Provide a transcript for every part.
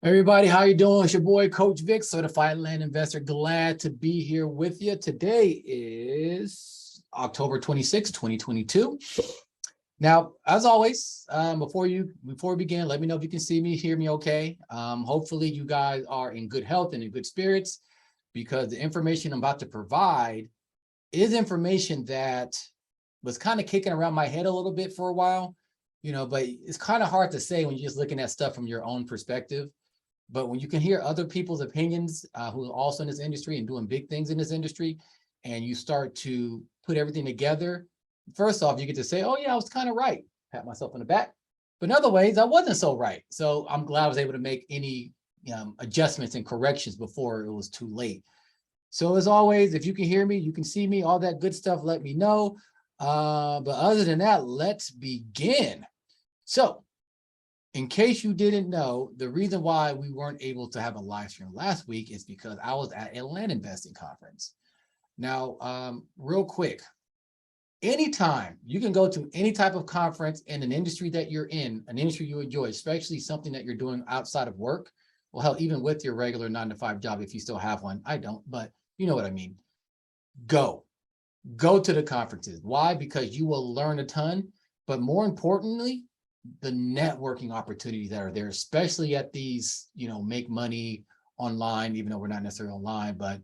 Everybody, how you doing? It's your boy, Coach Vic, certified land investor. Glad to be here with you. Today is October 26, 2022. Now, as always, before we begin, let me know if you can see me, hear me okay. Hopefully you guys are in good health and in good spirits, because the information I'm about to provide is information that was kind of kicking around my head a little bit for a while, but it's kind of hard to say when you're just looking at stuff from your own perspective. But when you can hear other people's opinions who are also in this industry and doing big things in this industry, and you start to put everything together, first off, you get to say, oh yeah, I was kind of right, pat myself on the back. But in other ways, I wasn't so right. So I'm glad I was able to make any adjustments and corrections before it was too late. So as always, if you can hear me, you can see me, all that good stuff, let me know. But other than that, let's begin. So in case you didn't know, the reason why we weren't able to have a live stream last week is because I was at a land investing conference. Now, real quick, anytime you can go to any type of conference in an industry that you're in, an industry you enjoy, especially something that you're doing outside of work. Well, hell, even with your regular 9-to-5 job, if you still have one, I don't, but you know what I mean. Go to the conferences. Why? Because you will learn a ton, but more importantly, the networking opportunities that are there, especially at these, make money online, even though we're not necessarily online, but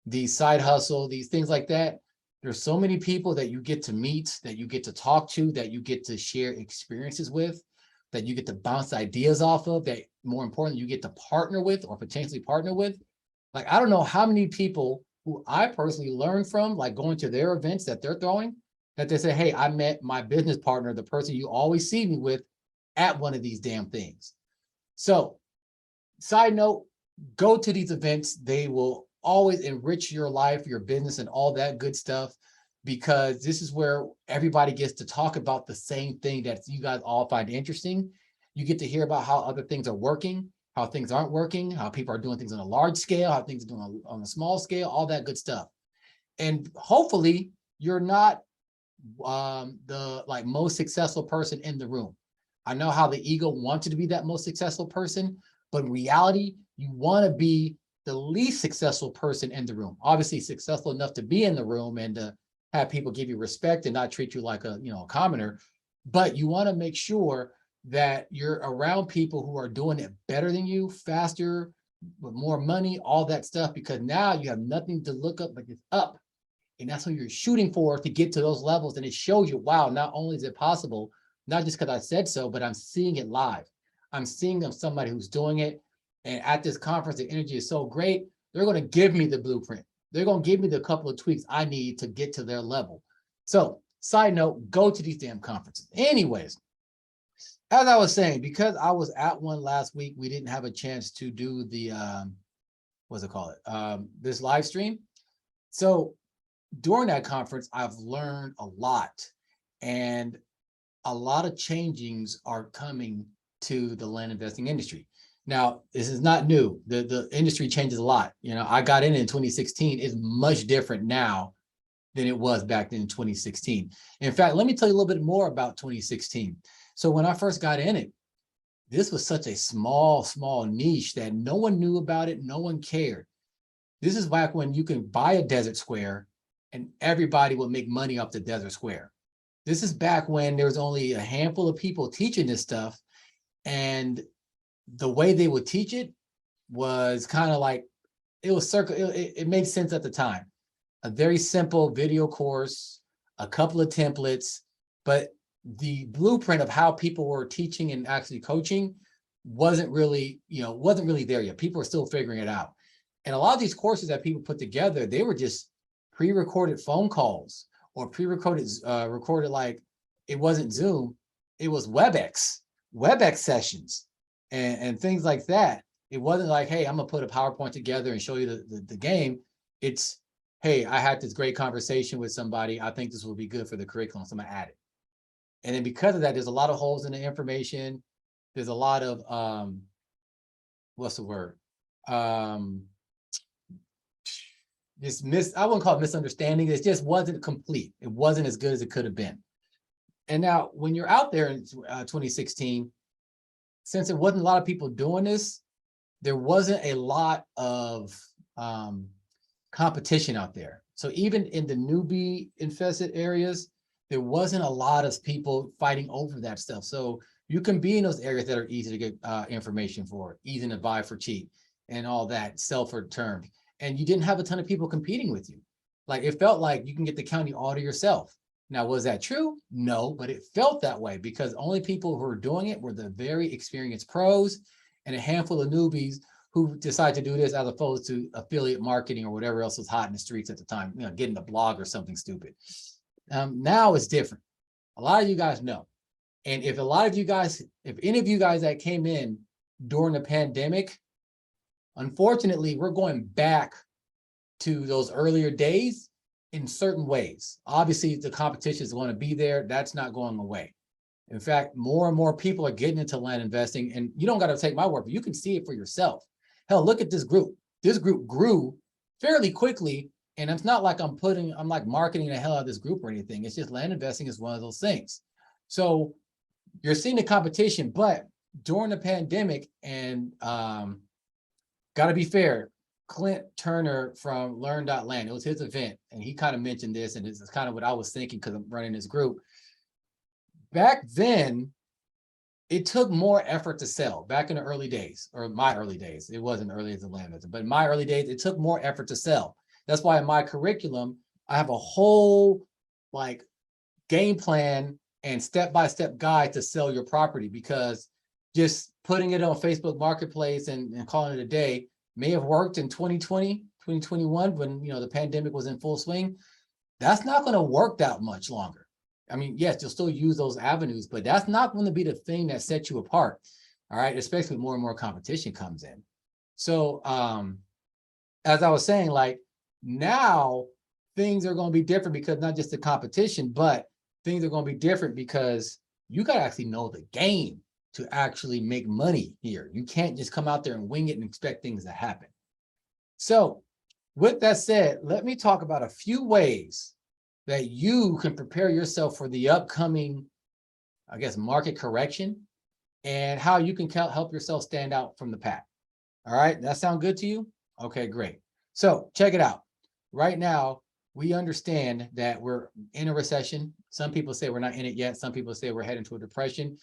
these side hustle, these things like that. There's so many people that you get to meet, that you get to talk to, that you get to share experiences with, that you get to bounce ideas off of, that more importantly, you get to partner with or potentially partner with. Like, I don't know how many people who I personally learned from, like going to their events that they're throwing, that they say, hey, I met my business partner, the person you always see me with, at one of these damn things. So, side note, go to these events. They will always enrich your life, your business, and all that good stuff, because this is where everybody gets to talk about the same thing that you guys all find interesting. You get to hear about how other things are working, how things aren't working, how people are doing things on a large scale, how things are doing on a small scale, all that good stuff. And hopefully you're not the most successful person in the room. I know how the ego wants you to be that most successful person, but in reality, you want to be the least successful person in the room. Obviously, successful enough to be in the room and to have people give you respect and not treat you like a commoner. But you want to make sure that you're around people who are doing it better than you, faster, with more money, all that stuff, because now you have nothing to look up but it's up. And that's what you're shooting for, to get to those levels. And it shows you, wow, not only is it possible, not just because I said so, but I'm seeing it live. I'm seeing somebody who's doing it. And at this conference, the energy is so great. They're going to give me the blueprint. They're going to give me the couple of tweaks I need to get to their level. So, side note, go to these damn conferences. Anyways, as I was saying, because I was at one last week, we didn't have a chance to do the, what's it called? This live stream. So during that conference, I've learned a lot, and a lot of changings are coming to the land investing industry. Now, this is not new. The industry changes a lot. I got in 2016. It's much different now than it was back then in 2016. In fact, let me tell you a little bit more about 2016. So when I first got in it, this was such a small niche that no one knew about it. No one cared. This is back when you can buy a desert square and everybody would make money off the desert square. This is back when there was only a handful of people teaching this stuff, and the way they would teach it was kind of like, it was it made sense at the time. A very simple video course, a couple of templates, but the blueprint of how people were teaching and actually coaching wasn't really there yet. People are still figuring it out. And a lot of these courses that people put together, they were just pre-recorded phone calls, or pre-recorded recorded, like, it wasn't Zoom, it was WebEx sessions and things like that. It wasn't like, hey, I'm gonna put a PowerPoint together and show you the game. It's, hey, I had this great conversation with somebody. I think this will be good for the curriculum, so I'm gonna add it. And then because of that, there's a lot of holes in the information. There's a lot of what's the word? I wouldn't call it misunderstanding. It just wasn't complete. It wasn't as good as it could have been. And now when you're out there in 2016, since there wasn't a lot of people doing this, there wasn't a lot of competition out there. So even in the newbie infested areas, there wasn't a lot of people fighting over that stuff. So you can be in those areas that are easy to get information for, easy to buy for cheap and all that, sell for terms. And you didn't have a ton of people competing with you. Like it felt like you can get the county all to yourself. Now, was that true? No, but it felt that way because only people who were doing it were the very experienced pros and a handful of newbies who decide to do this as opposed to affiliate marketing or whatever else was hot in the streets at the time, you know, getting a blog or something stupid. Now it's different. A lot of you guys know. And if a lot of you guys, if any of you guys that came in during the pandemic, unfortunately, we're going back to those earlier days in certain ways. Obviously, the competition is going to be there. That's not going away. In fact, more and more people are getting into land investing, and you don't got to take my word, but you can see it for yourself. Hell, look at this group. This group grew fairly quickly, and it's not like I'm like marketing the hell out of this group or anything. It's just land investing is one of those things. So you're seeing the competition, but during the pandemic, and got to be fair, Clint Turner from Learn.land, it was his event, and he kind of mentioned this, and this is kind of what I was thinking because I'm running this group. Back then, it took more effort to sell back in the early days, or my early days. It wasn't early as a land investor, but in my early days, it took more effort to sell. That's why in my curriculum, I have a whole like game plan and step-by-step guide to sell your property, because just putting it on Facebook Marketplace and calling it a day may have worked in 2020, 2021, when the pandemic was in full swing. That's not going to work that much longer. I mean, yes, you'll still use those avenues, but that's not going to be the thing that sets you apart. All right, especially when more and more competition comes in. So as I was saying, like now things are going to be different because not just the competition, but things are going to be different because you got to actually know the game to actually make money here. You can't just come out there and wing it and expect things to happen. So with that said, let me talk about a few ways that you can prepare yourself for the upcoming, I guess, market correction, and how you can help yourself stand out from the pack. All right, that sound good to you? Okay, great. So check it out. Right now, we understand that we're in a recession. Some people say we're not in it yet. Some people say we're heading to a depression.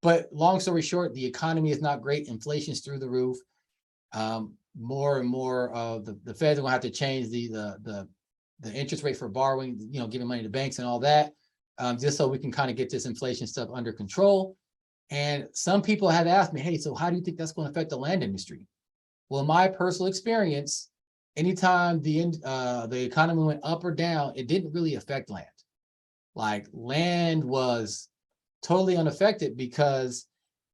But long story short, the economy is not great. Inflation's through the roof. More and more of the Feds are going to have to change the interest rate for borrowing, giving money to banks and all that, just so we can kind of get this inflation stuff under control. And some people have asked me, hey, so how do you think that's going to affect the land industry? Well, in my personal experience, anytime the economy went up or down, it didn't really affect land. Like land was totally unaffected because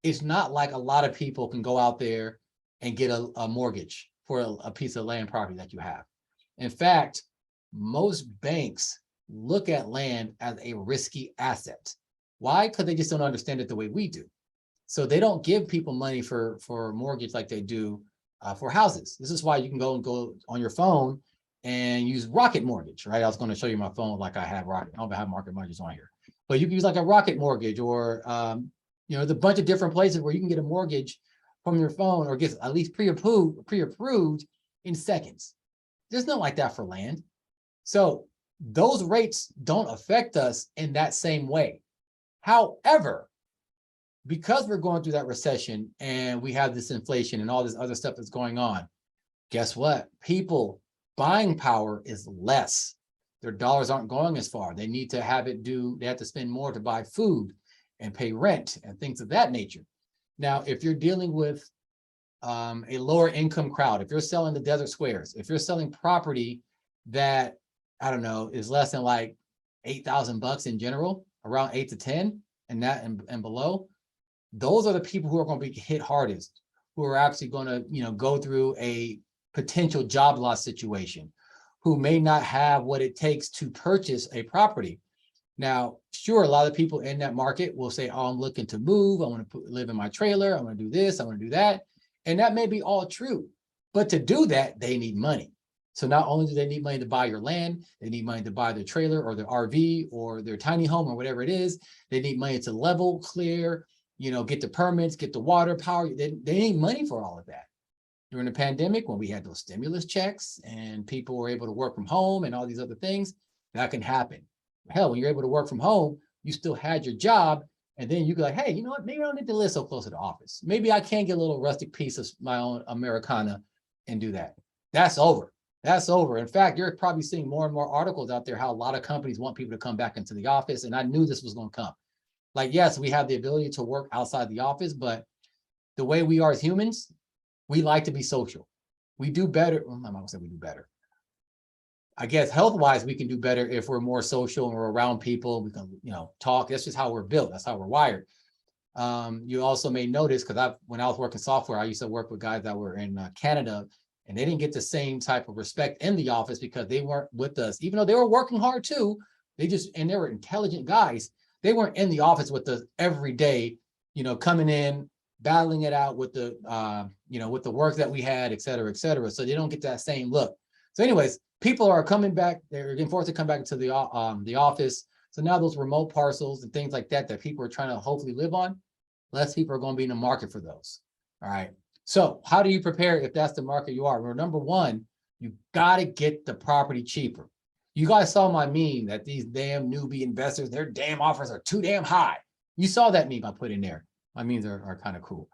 it's not like a lot of people can go out there and get a mortgage for a piece of land property that you have. In fact, most banks look at land as a risky asset. Why? Because they just don't understand it the way we do. So they don't give people money for mortgage like they do for houses. This is why you can go on your phone and use Rocket Mortgage, right? I was going to show you my phone like I have Rocket. I don't have Market Mortgage on here, but you can use like a Rocket Mortgage, or there's a bunch of different places where you can get a mortgage from your phone, or get at least pre-approved in seconds. There's nothing like that for land. So those rates don't affect us in that same way. However, because we're going through that recession and we have this inflation and all this other stuff that's going on, guess what? People buying power is less. Their dollars aren't going as far. They need to have they have to spend more to buy food and pay rent and things of that nature. Now, if you're dealing with a lower income crowd, if you're selling the desert squares, if you're selling property that, I don't know, is less than like $8,000 in general, around 8 to 10 and that and below, those are the people who are going to be hit hardest, who are actually going to, go through a potential job loss situation, who may not have what it takes to purchase a property. Now, sure, a lot of people in that market will say, oh, I'm looking to move. I want to live in my trailer. I want to do this. I want to do that. And that may be all true. But to do that, they need money. So not only do they need money to buy your land, they need money to buy their trailer or their RV or their tiny home or whatever it is. They need money to level, clear, get the permits, get the water, power. They need money for all of that. during the pandemic when we had those stimulus checks and people were able to work from home and all these other things, that can happen. Hell, when you're able to work from home, you still had your job. And then you go like, hey, you know what? Maybe I don't need to live so close to the office. Maybe I can get a little rustic piece of my own Americana and do that. That's over. That's over. In fact, you're probably seeing more and more articles out there how a lot of companies want people to come back into the office. And I knew this was going to come. Like, yes, we have the ability to work outside the office, but the way we are as humans, we like to be social. We do better. Well, I'm not going to say we do better. I guess health-wise, we can do better if we're more social and we're around people. We can, talk. That's just how we're built. That's how we're wired. You also may notice, because when I was working software, I used to work with guys that were in Canada, and they didn't get the same type of respect in the office because they weren't with us, even though they were working hard too. And they were intelligent guys. They weren't in the office with us every day, coming in, battling it out with the, with the work that we had, et cetera, et cetera. So they don't get that same look. So anyways, people are coming back. They're getting forced to come back to the office. So now those remote parcels and things like that people are trying to hopefully live on, less people are going to be in the market for those. All right. So how do you prepare if that's the market you are? Well, number one, you got to get the property cheaper. You guys saw my meme that these damn newbie investors, their damn offers are too damn high. You saw that meme I put in there. My memes are kind of cool.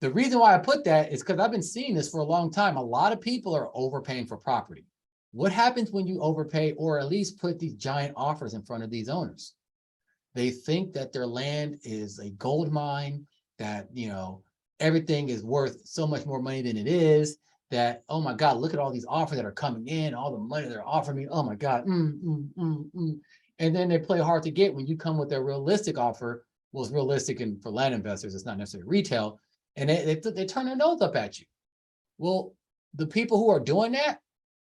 The reason why I put that is because I've been seeing this for a long time. A lot of people are overpaying for property. What happens when you overpay or at least put these giant offers in front of these owners? They think that their land is a gold mine, that, everything is worth so much more money than it is, that, oh my God, look at all these offers that are coming in, all the money they're offering me. Oh my God. And then they play hard to get when you come with a realistic offer. Well, it's realistic and for land investors, it's not necessarily retail. And they turn their nose up at you. Well, the people who are doing that,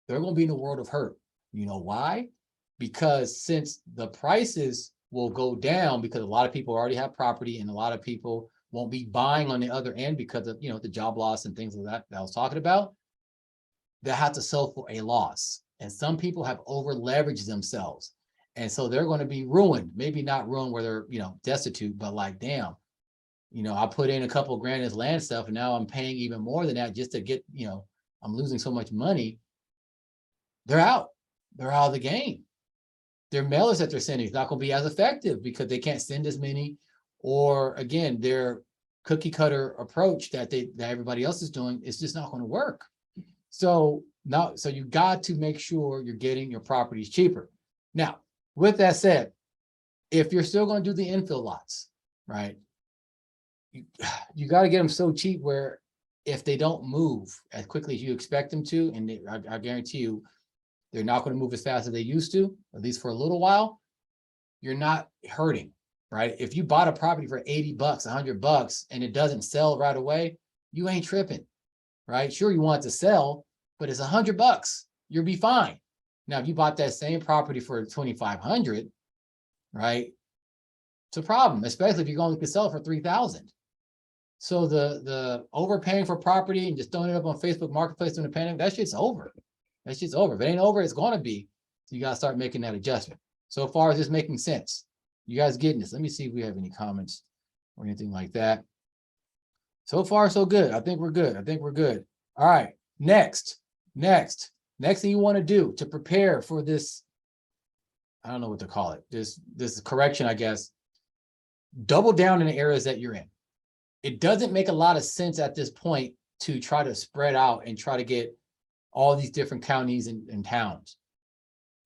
they're going to be in a world of hurt. You know why? Because since the prices will go down because a lot of people already have property and a lot of people won't be buying on the other end because of, the job loss and things like that I was talking about, they have to sell for a loss. And some people have over leveraged themselves. And so they're going to be ruined, maybe not ruined where they're, destitute, but like, damn, I put in a couple of grand in this land stuff and now I'm paying even more than that just to get, I'm losing so much money. They're out. They're out of the game. Their mailers that they're sending is not going to be as effective because they can't send as many, or again, their cookie cutter approach that everybody else is doing is just not going to work. So you got to make sure you're getting your properties cheaper. Now, with that said, if you're still going to do the infill lots, right, you got to get them so cheap where if they don't move as quickly as you expect them to, and I guarantee you, they're not going to move as fast as they used to, at least for a little while, you're not hurting, right? If you bought a property for $80, $100, and it doesn't sell right away, you ain't tripping, right? Sure, you want it to sell, but it's $100, you'll be fine. Now, if you bought that same property for $2,500, right? It's a problem, especially if you're going to sell it for $3,000. So the overpaying for property and just throwing it up on Facebook Marketplace during the pandemic, that shit's over. That shit's over. If it ain't over, it's going to be. So you got to start making that adjustment. So far, is this making sense? You guys getting this? Let me see if we have any comments or anything like that. So far, so good. I think we're good. All right. Next thing you want to do to prepare for this, I don't know what to call it, this correction, I guess, double down in the areas that you're in. It doesn't make a lot of sense at this point to try to spread out and try to get all these different counties and towns.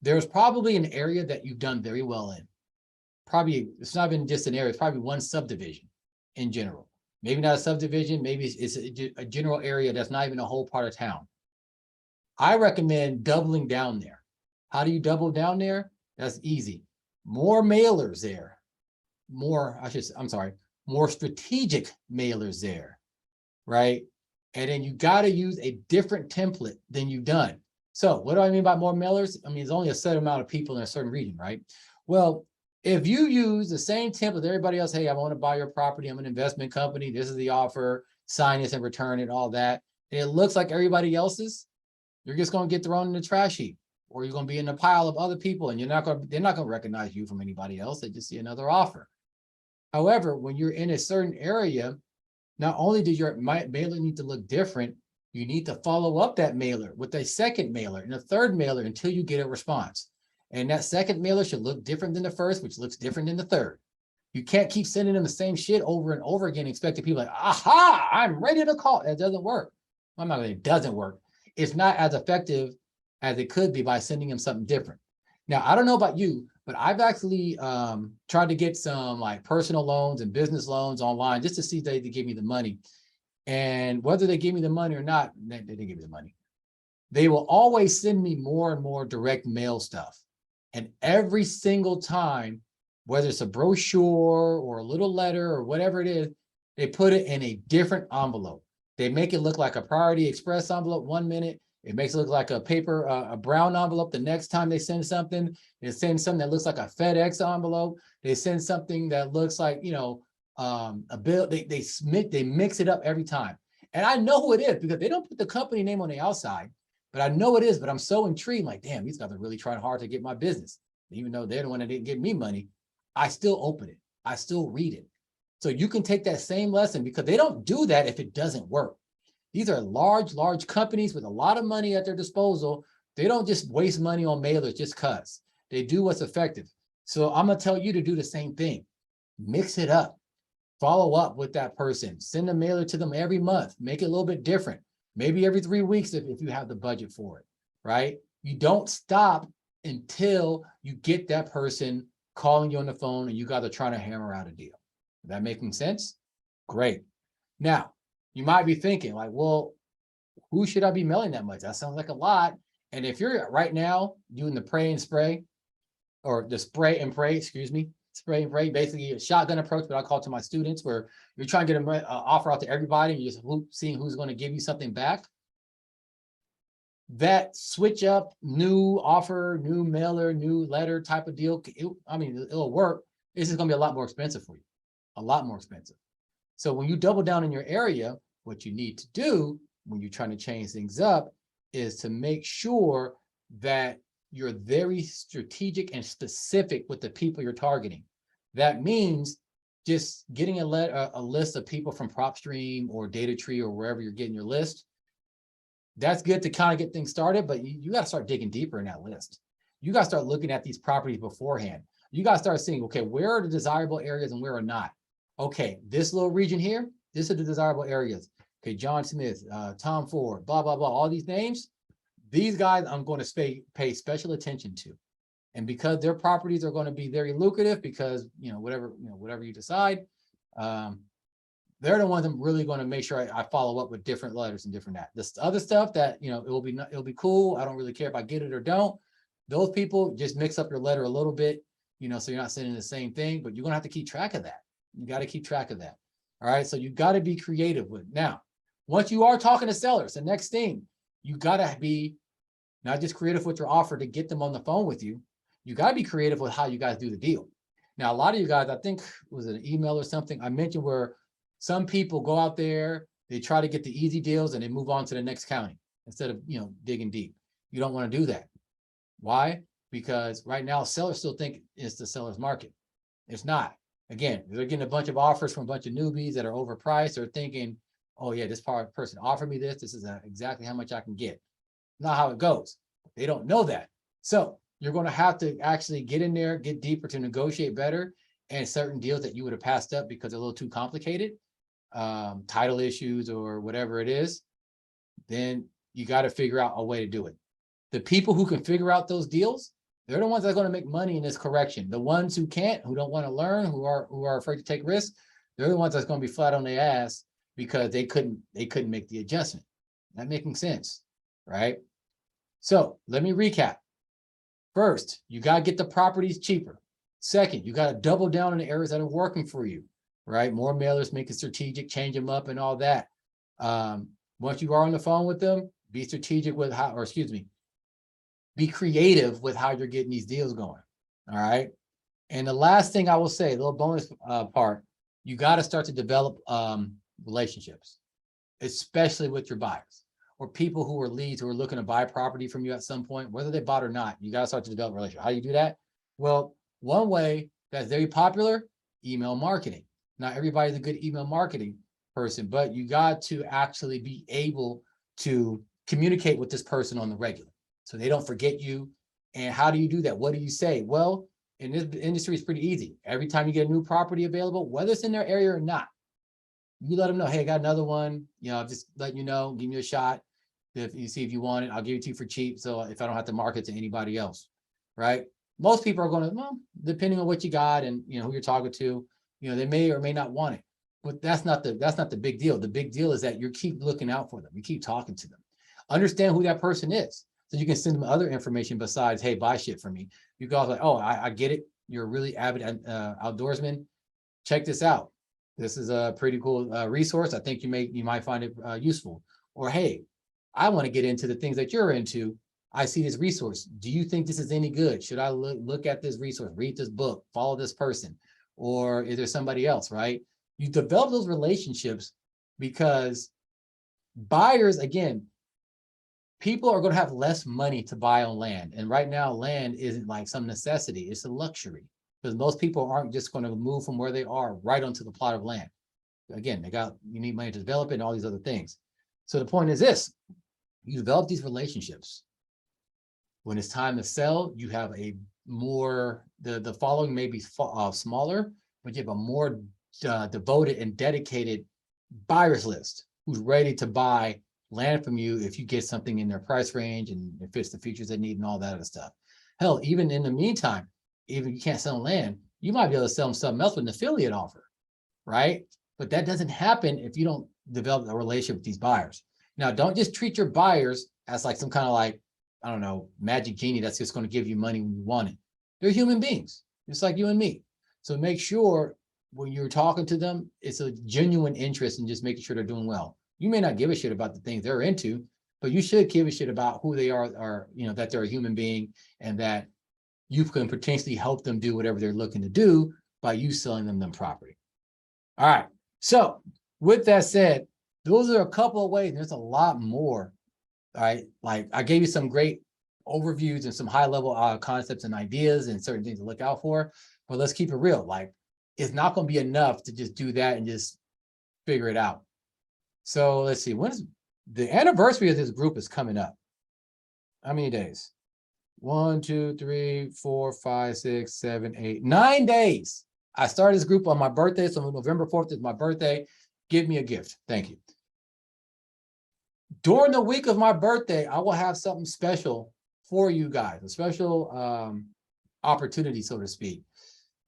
There's probably an area that you've done very well in. Probably, it's not even just an area, it's probably one subdivision in general. Maybe not a subdivision, maybe it's a general area that's not even a whole part of town. I recommend doubling down there. How do you double down there? That's easy. More mailers there. More strategic mailers there, right? And then you got to use a different template than you've done. So what do I mean by more mailers? I mean, there's only a certain amount of people in a certain region, right? Well, if you use the same template that everybody else, hey, I want to buy your property, I'm an investment company, this is the offer, sign this and return it, all that, and it looks like everybody else's, you're just going to get thrown in the trash heap, or you're going to be in a pile of other people, and they're not going to recognize you from anybody else. They just see another offer. However, when you're in a certain area, not only does your mailer need to look different, you need to follow up that mailer with a second mailer and a third mailer until you get a response. And that second mailer should look different than the first, which looks different than the third. You can't keep sending them the same shit over and over again, expecting people like, aha, I'm ready to call. That doesn't work. I'm not saying it doesn't work. It's not as effective as it could be by sending them something different. Now, I don't know about you, but I've actually tried to get some like personal loans and business loans online just to see if they give me the money. And whether they give me the money or not, they didn't give me the money. They will always send me more and more direct mail stuff. And every single time, whether it's a brochure or a little letter or whatever it is, they put it in a different envelope. They make it look like a Priority Express envelope 1 minute. It makes it look like a paper, a brown envelope. The next time they send something, they send something that looks like a FedEx envelope. They send something that looks like, you know, a bill. They mix it up every time. And I know who it is because they don't put the company name on the outside, but I know it is. But I'm so intrigued, like, damn, these guys are really trying hard to get my business. Even though they're the one that didn't give me money, I still open it. I still read it. So you can take that same lesson because they don't do that if it doesn't work. These are large companies with a lot of money at their disposal. They don't just waste money on mailers just because. They do what's effective. So I'm going to tell you to do the same thing. Mix it up. Follow up with that person. Send a mailer to them every month. Make it a little bit different. Maybe every 3 weeks if you have the budget for it, right? You don't stop until you get that person calling you on the phone and you guys are trying to hammer out a deal. Is that making sense? Great. Now, you might be thinking like, well, who should I be mailing that much? That sounds like a lot. And if you're right now doing the pray and spray, or the spray and pray, excuse me, spray and pray, basically a shotgun approach, but I call it to my students, where you're trying to get an offer out to everybody and you're just seeing who's going to give you something back. That switch up, new offer, new mailer, new letter type of deal, it'll work. It's just going to be a lot more expensive for you, a lot more expensive. So when you double down in your area, what you need to do when you're trying to change things up is to make sure that you're very strategic and specific with the people you're targeting. That means just getting a list of people from PropStream or DataTree or wherever you're getting your list. That's good to kind of get things started, but you got to start digging deeper in that list. You got to start looking at these properties beforehand. You got to start seeing, okay, where are the desirable areas and where are not? Okay, this little region here, this are the desirable areas. Okay, John Smith, Tom Ford, blah, blah, blah, all these names. These guys I'm going to pay special attention to. And because their properties are going to be very lucrative because, whatever you decide, they're the ones I'm really going to make sure I follow up with different letters and different that. This other stuff that, it'll be cool. I don't really care if I get it or don't. Those people just mix up your letter a little bit, so you're not sending the same thing, but you're going to have to keep track of that. You got to keep track of that. All right. So you got to be creative with now. Once you are talking to sellers, the next thing, you got to be not just creative with your offer to get them on the phone with you. You got to be creative with how you guys do the deal. Now, a lot of you guys, I think it was an email or something I mentioned where some people go out there, they try to get the easy deals and they move on to the next county instead of, digging deep. You don't want to do that. Why? Because right now sellers still think it's the seller's market. It's not. Again, they're getting a bunch of offers from a bunch of newbies that are overpriced. They're thinking, oh yeah, this person offered me this. This is exactly how much I can get. Not how it goes. They don't know that. So you're going to have to actually get in there, get deeper to negotiate better, and certain deals that you would have passed up because they're a little too complicated, title issues or whatever it is, then you got to figure out a way to do it. The people who can figure out those deals, they're the ones that are going to make money in this correction. The ones who can't, who don't want to learn, who are afraid to take risks, they're the ones that's going to be flat on their ass because they couldn't make the adjustment. That making sense, right? So let me recap. First, you got to get the properties cheaper. Second, you got to double down on the areas that are working for you, right? More mailers, make it strategic, change them up and all that. Once you are on the phone with them, be strategic with be creative with how you're getting these deals going. All right. And the last thing I will say, a little bonus part, you got to start to develop relationships, especially with your buyers or people who are leads who are looking to buy property from you at some point, whether they bought or not. You got to start to develop a relationship. How do you do that? Well, one way that's very popular, email marketing. Not everybody's a good email marketing, person, but you got to actually be able to communicate with this person on the regular so they don't forget you. And how do you do that? What do you say? Well, in this industry, it's pretty easy. Every time you get a new property available, whether it's in their area or not, you let them know, hey, I got another one, just letting you know, give me a shot. If you see if you want it, I'll give it to you for cheap. So if I don't have to market to anybody else, right? Most people are going to, well, depending on what you got and who you're talking to, they may or may not want it. But that's not the big deal. The big deal is that you keep looking out for them. You keep talking to them. Understand who that person is. So you can send them other information besides, hey, buy shit from me. You go like, oh, I get it. You're a really avid outdoorsman. Check this out. This is a pretty cool resource. I think you might find it useful. Or, hey, I want to get into the things that you're into. I see this resource. Do you think this is any good? Should I look at this resource, read this book, follow this person? Or is there somebody else, right? You develop those relationships because buyers, again, people are going to have less money to buy on land. And right now, land isn't like some necessity. It's a luxury because most people aren't just going to move from where they are right onto the plot of land. Again, you need money to develop it and all these other things. So the point is this, you develop these relationships. When it's time to sell, you have a more, the following may be smaller, but you have a more devoted and dedicated buyers list who's ready to buy land from you if you get something in their price range and it fits the features they need and all that other stuff. Hell, even in the meantime, even if you can't sell land, you might be able to sell them something else with an affiliate offer, right? But that doesn't happen if you don't develop a relationship with these buyers. Now, don't just treat your buyers as like some kind of like, I don't know, magic genie that's just going to give you money when you want it. They're human beings, just like you and me. So make sure when you're talking to them, it's a genuine interest in just making sure they're doing well. You may not give a shit about the things they're into, but you should give a shit about who they are, or that they're a human being and that you can potentially help them do whatever they're looking to do by you selling them property. All right. So with that said, those are a couple of ways. There's a lot more. All right. Like I gave you some great overviews and some high level concepts and ideas and certain things to look out for, but let's keep it real. Like it's not going to be enough to just do that and just figure it out. So let's see, when is the anniversary of this group is coming up? How many days? 1, 2, 3, 4, 5, 6, 7, 8, 9 days. I started this group on my birthday. So November 4th is my birthday. Give me a gift. Thank you. During the week of my birthday, I will have something special for you guys, a special opportunity, so to speak.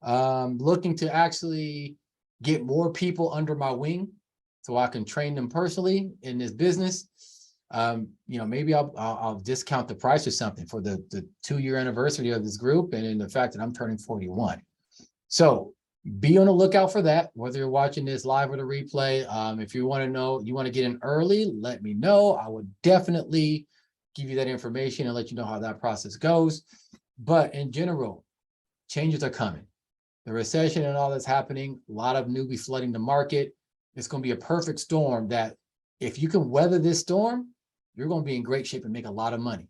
Looking to actually get more people under my wing so I can train them personally in this business. Maybe I'll discount the price or something for the 2-year anniversary of this group and in the fact that I'm turning 41. So be on the lookout for that, whether you're watching this live or the replay. If you want to know, you want to get in early, let me know. I would definitely give you that information and let you know how that process goes. But in general, changes are coming. The recession and all that's happening, a lot of newbies flooding the market. It's going to be a perfect storm that if you can weather this storm, you're going to be in great shape and make a lot of money.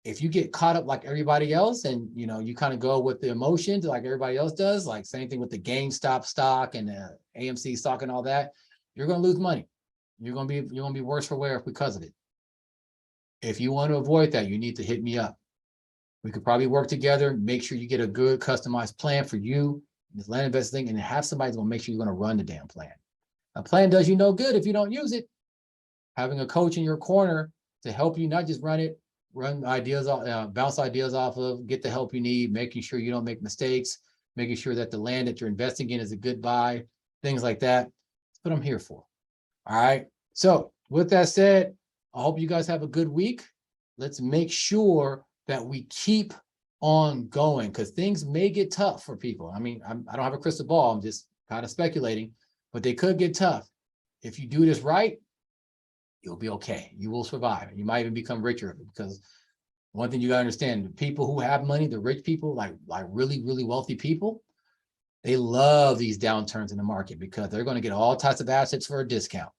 If you get caught up like everybody else and, you kind of go with the emotions like everybody else does, like same thing with the GameStop stock and the AMC stock and all that, you're going to lose money. You're going to be worse for wear because of it. If you want to avoid that, you need to hit me up. We could probably work together, make sure you get a good customized plan for you, this land investing, and have somebody that's going to make sure you're going to run the damn plan. A plan does you no good if you don't use it. Having a coach in your corner to help you not just run it, run ideas, bounce ideas off of, get the help you need, making sure you don't make mistakes, making sure that the land that you're investing in is a good buy, things like that. That's what I'm here for. All right. So with that said, I hope you guys have a good week. Let's make sure that we keep on going because things may get tough for people. I mean, I don't have a crystal ball. I'm just kind of speculating, but they could get tough. If you do this right, you'll be okay. You will survive. You might even become richer because one thing you got to understand, the people who have money, the rich people, like really, really wealthy people, they love these downturns in the market because they're going to get all types of assets for a discount.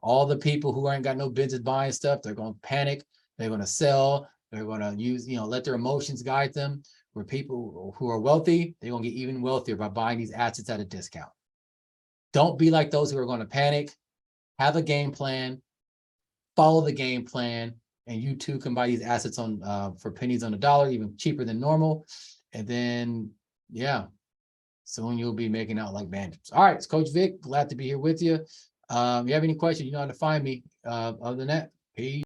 All the people who ain't got no business buying stuff, they're going to panic. They're going to sell. They're going to use, let their emotions guide them. Where people who are wealthy, they're going to get even wealthier by buying these assets at a discount. Don't be like those who are going to panic. Have a game plan, follow the game plan, and you too can buy these assets on for pennies on the dollar, even cheaper than normal. And then, yeah, soon you'll be making out like bandits. All right, it's Coach Vic. Glad to be here with you. If you have any questions, you know how to find me. Other than that, peace.